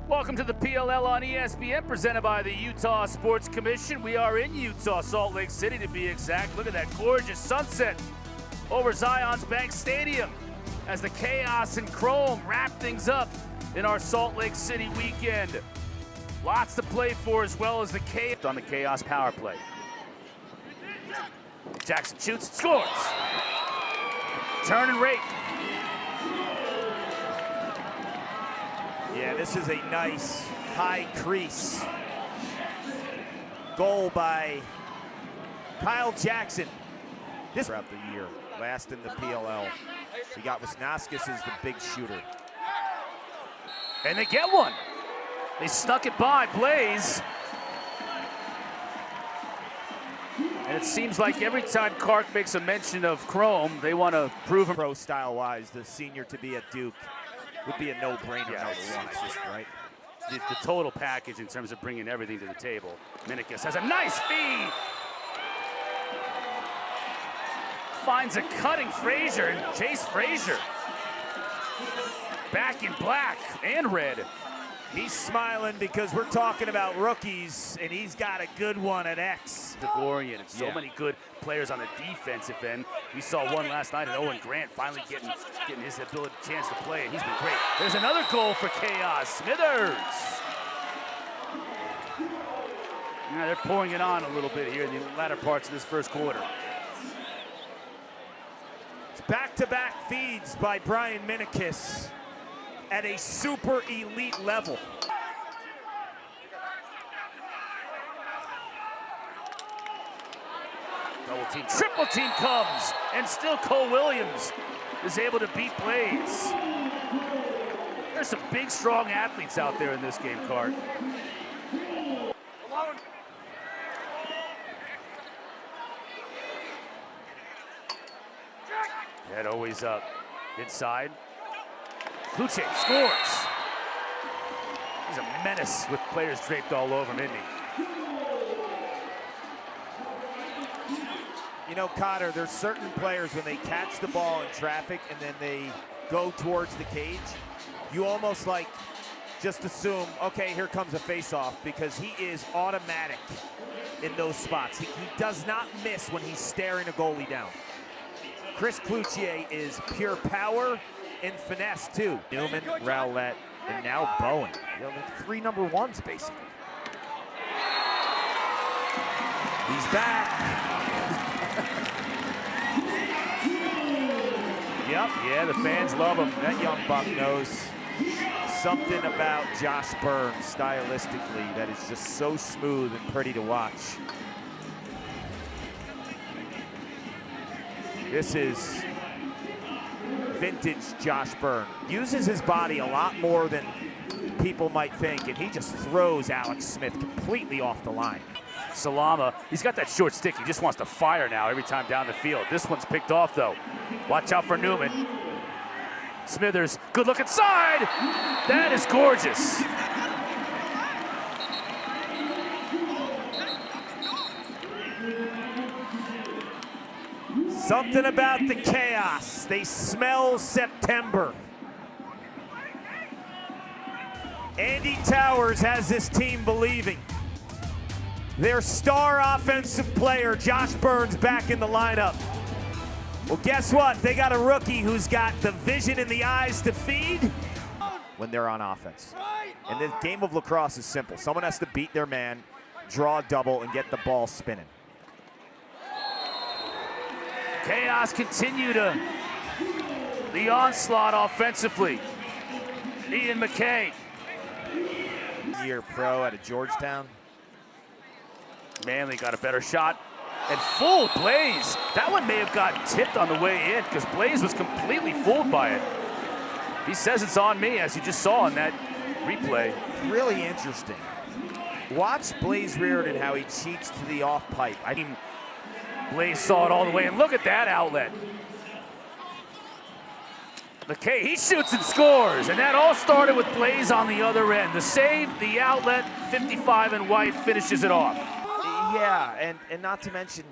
Welcome to the PLL on ESPN, presented by the Utah Sports Commission. We are in Utah, Salt Lake City to be exact. Look at that gorgeous sunset over Zions Bank Stadium as the Chaos and Chrome wrap things up in our Salt Lake City weekend. Lots to play for, as well as the Chaos on the Chaos power play. Jackson shoots, scores. Turn and rake. Yeah, this is a nice high crease goal by Kyle Jackson. This throughout the year, last in the PLL. We got Wisnauskas as the big shooter. And they get one. They snuck it by Blaze. And it seems like every time Clark makes a mention of Chrome, they want to prove him. Pro style-wise, the senior to be at Duke would be a no-brainer. Yeah, it's just right. The total package in terms of bringing everything to the table. Minikis has a nice feed. Finds a cutting Frazier, and Chase Frazier back in black and red. He's smiling because we're talking about rookies, and he's got a good one at X. DeVorian, and so many good players on the defensive end. We saw one last night, and Owen Grant finally getting his chance to play, and he's been great. There's another goal for Chaos. Smithers. Yeah, they're pouring it on a little bit here in the latter parts of this first quarter. It's back-to-back feeds by Brian Minikis at a super elite level. Double team, triple team comes, and still Cole Williams is able to beat Blaze. There's some big, strong athletes out there in this game, Cart. Head always up. Inside. Kluche scores. He's a menace with players draped all over him, isn't he? You know, Cotter, there's certain players when they catch the ball in traffic and then they go towards the cage, you almost like just assume, okay, here comes a face-off, because he is automatic in those spots. He does not miss when he's staring a goalie down. Chris Cloutier is pure power and finesse too. Newman, Rowlett, and now Bowen. You know, three number ones basically. He's back. Yep, yeah, the fans love him. That young buck knows something about Josh Burns stylistically that is just so smooth and pretty to watch. This is vintage Josh Byrne. Uses his body a lot more than people might think, and he just throws Alex Smith completely off the line. Salama, he's got that short stick. He just wants to fire now every time down the field. This one's picked off, though. Watch out for Newman. Smithers, good look inside. That is gorgeous. Something about the Chaos. They smell September. Andy Towers has this team believing. Their star offensive player, Josh Burns, back in the lineup. Well, guess what? They got a rookie who's got the vision in the eyes to feed when they're on offense. And the game of lacrosse is simple. Someone has to beat their man, draw a double, and get the ball spinning. Chaos continue the onslaught offensively. Ian McKay. Year pro out of Georgetown. Manley got a better shot. And full Blaze. That one may have gotten tipped on the way in because Blaze was completely fooled by it. He says it's on me, as you just saw in that replay. Really interesting. Watch Blaze Reardon, how he cheats to the off pipe. I mean, Blaze saw it all the way, and look at that outlet. McKay, he shoots and scores, and that all started with Blaze on the other end. The save, the outlet, 55 and white finishes it off. Yeah, and not to mention,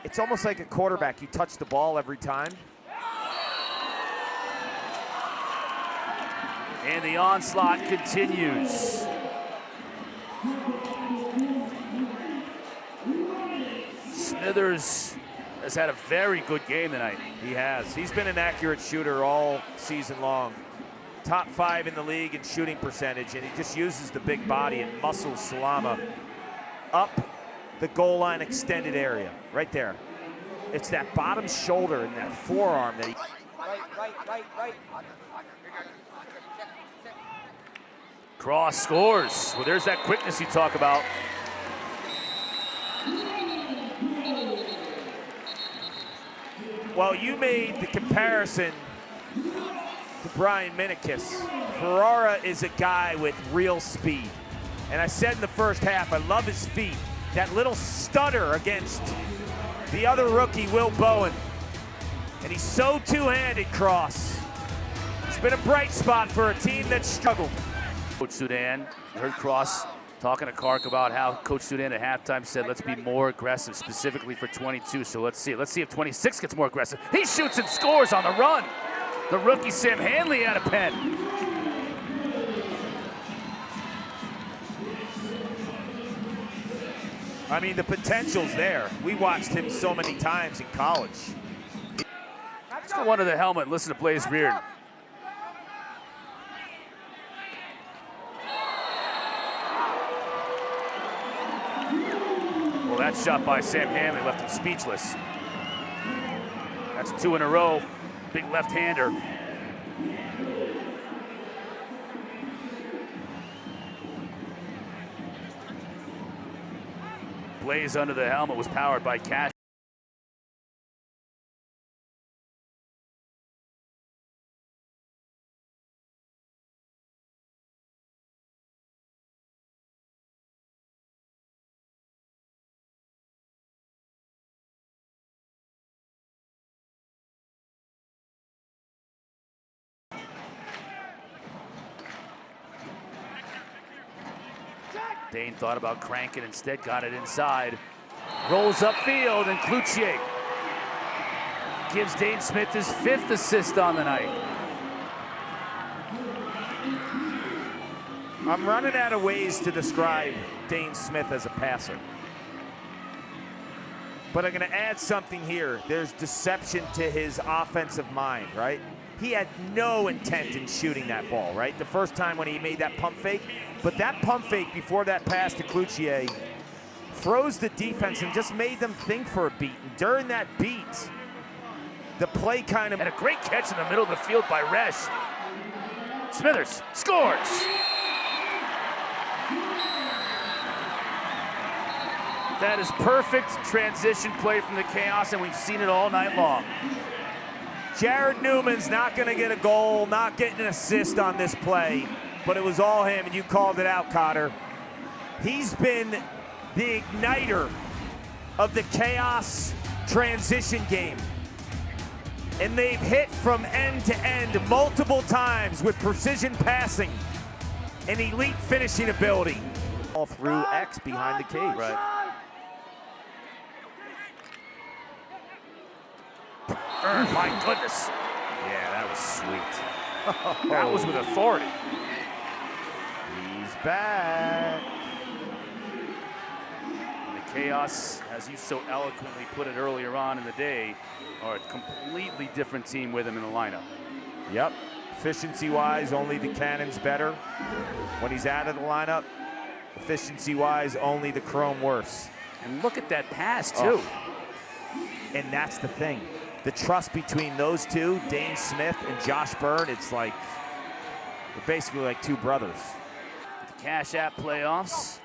it's almost like a quarterback. You touch the ball every time. And the onslaught continues. Smithers has had a very good game tonight. He has. He's been an accurate shooter all season long. Top 5 in the league in shooting percentage, and he just uses the big body and muscles Salama up the goal line extended area, right there. It's that bottom shoulder and that forearm that he... Right. Cross scores. Well, there's that quickness you talk about. Well, you made the comparison to Brian Minikis. Ferrara is a guy with real speed. And I said in the first half, I love his feet. That little stutter against the other rookie, Will Bowen. And he's so two-handed, Cross. It's been a bright spot for a team that struggled. Coach Sudan, you heard Cross talking to Kark about how Coach Sudan at halftime said, let's be more aggressive, specifically for 22. So let's see if 26 gets more aggressive. He shoots and scores on the run. The rookie Sam Hanley out of pen. I mean, the potential's there. We watched him so many times in college. Let's go one to the helmet and listen to Blaze Reardon. Well, that shot by Sam Hanley left him speechless. That's 2 in a row. Big left-hander. Blaze under the helmet was powered by Cash. Dane thought about cranking, instead got it inside. Rolls upfield, and Cloutier gives Dane Smith his 5th assist on the night. I'm running out of ways to describe Dane Smith as a passer. But I'm going to add something here. There's deception to his offensive mind, right? He had no intent in shooting that ball, right? The first time when he made that pump fake. But that pump fake before that pass to Cloutier froze the defense and just made them think for a beat. And during that beat, the play kind of... And a great catch in the middle of the field by Resch. Smithers scores! That is perfect transition play from the Chaos, and we've seen it all night long. Jared Newman's not going to get a goal, not getting an assist on this play, but it was all him, and you called it out, Cotter. He's been the igniter of the Chaos transition game. And they've hit from end to end multiple times with precision passing and elite finishing ability. All through X behind the cage. Right. My goodness. Yeah, that was sweet. That was with authority. He's back. And the Chaos, as you so eloquently put it earlier on in the day, are a completely different team with him in the lineup. Yep. Efficiency-wise, only the Cannon's better. When he's out of the lineup, efficiency-wise, only the Chrome worse. And look at that pass, too. And that's the thing. The trust between those two, Dane Smith and Josh Byrne, it's like, they're basically like two brothers. The Cash App playoffs.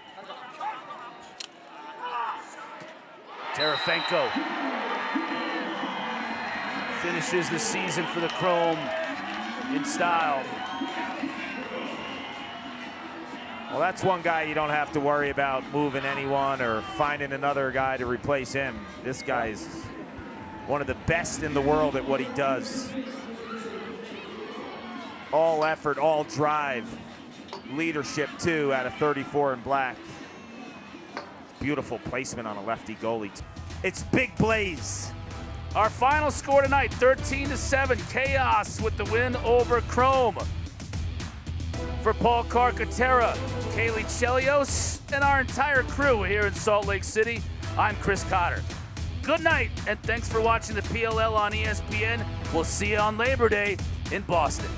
Terefenko finishes the season for the Chrome in style. Well, that's one guy you don't have to worry about moving anyone or finding another guy to replace him. This guy's one of the best in the world at what he does. All effort, all drive. Leadership, too, out of 34 in black. Beautiful placement on a lefty goalie. It's Big Blaze. Our final score tonight, 13-7, Chaos with the win over Chrome. For Paul Carcaterra, Kaylee Chelios, and our entire crew here in Salt Lake City, I'm Chris Cotter. Good night, and thanks for watching the PLL on ESPN. We'll see you on Labor Day in Boston.